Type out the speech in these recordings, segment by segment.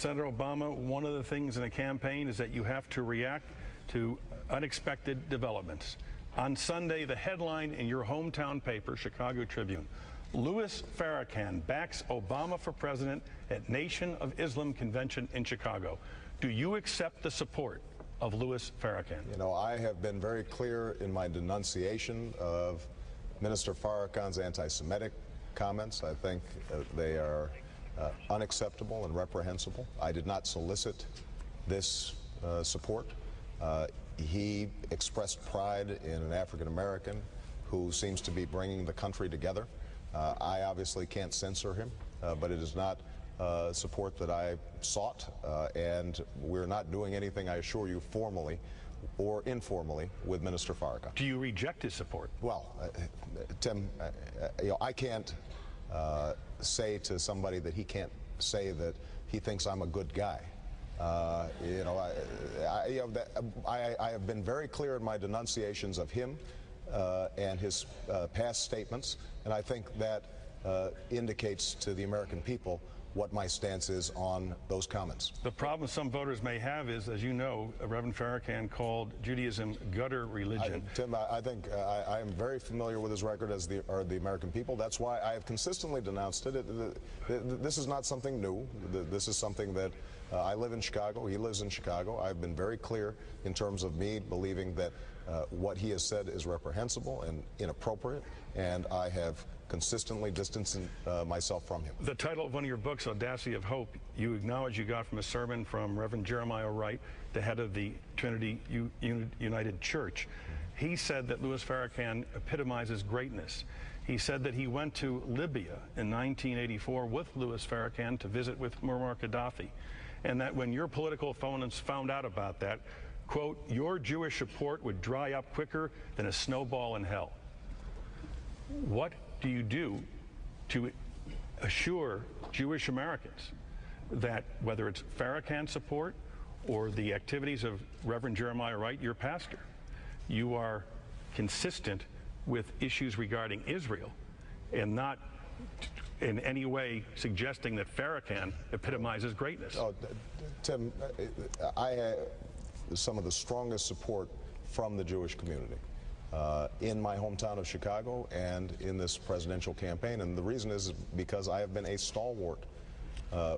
Senator Obama, one of the things in a campaign is that you have to react to unexpected developments. On Sunday, the headline in your hometown paper, Chicago Tribune, Louis Farrakhan backs Obama for president at Nation of Islam convention in Chicago. Do you accept the support of Louis Farrakhan? You know, I have been very clear in my denunciation of Minister Farrakhan's anti-Semitic comments. I think they are unacceptable and reprehensible. I did not solicit this support. He expressed pride in an African American who seems to be bringing the country together. I obviously can't censor him, but it is not support that I sought, and we're not doing anything, I assure you, formally or informally with Minister Farrakhan. Do you reject his support? Well, Tim, I can't say to somebody that he can't say that he thinks I'm a good guy. I have been very clear in my denunciations of him and his past statements, and I think that indicates to the American people what my stance is on those comments. The problem some voters may have is, as you know, Reverend Farrakhan called Judaism gutter religion. Tim, I think I am very familiar with his record, as are the American people. That's why I have consistently denounced it. This is not something new. This is something that I live in Chicago. He lives in Chicago. I've been very clear in terms of me believing that what he has said is reprehensible and inappropriate, and I have consistently distancing myself from him. The title of one of your books, Audacity of Hope, you acknowledge you got from a sermon from Reverend Jeremiah Wright, the head of the Trinity United Church. He said that Louis Farrakhan epitomizes greatness. He said that he went to Libya in 1984 with Louis Farrakhan to visit with Muammar Gaddafi, and that when your political opponents found out about that, quote, your Jewish support would dry up quicker than a snowball in hell. What do you do to assure Jewish Americans that whether it's Farrakhan support or the activities of Reverend Jeremiah Wright, your pastor, you are consistent with issues regarding Israel and not in any way suggesting that Farrakhan epitomizes greatness? Oh, Tim, I have some of the strongest support from the Jewish community in my hometown of Chicago and in this presidential campaign. And the reason is because I have been a stalwart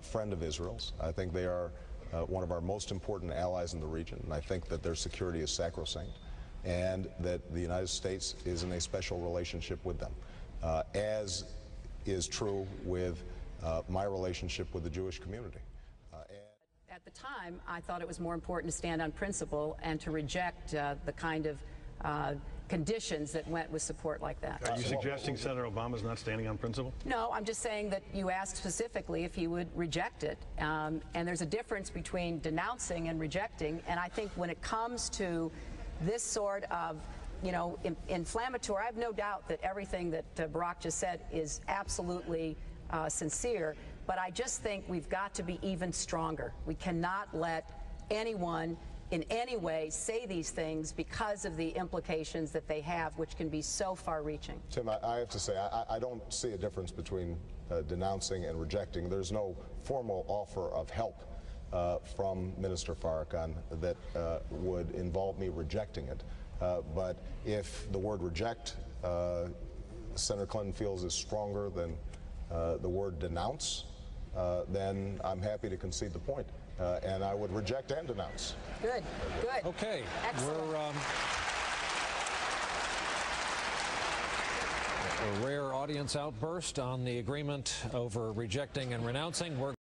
friend of Israel's. I think they are one of our most important allies in the region, and I think that their security is sacrosanct, and that the United States is in a special relationship with them, as is true with my relationship with the Jewish community. At the time, I thought it was more important to stand on principle and to reject the kind of conditions that went with support like that. Are you suggesting Senator Obama's not standing on principle? No, I'm just saying that you asked specifically if he would reject it. And there's a difference between denouncing and rejecting. And I think when it comes to this sort of, inflammatory, I have no doubt that everything that Barack just said is absolutely sincere. But I just think we've got to be even stronger. We cannot let anyone in any way say these things because of the implications that they have, which can be so far-reaching. Tim, I have to say, I don't see a difference between denouncing and rejecting. There's no formal offer of help from Minister Farrakhan that would involve me rejecting it. But if the word reject, Senator Clinton feels is stronger than the word denounce, then I'm happy to concede the point. And I would reject and denounce. Good, good. Okay. Excellent. A rare audience outburst on the agreement over rejecting and renouncing.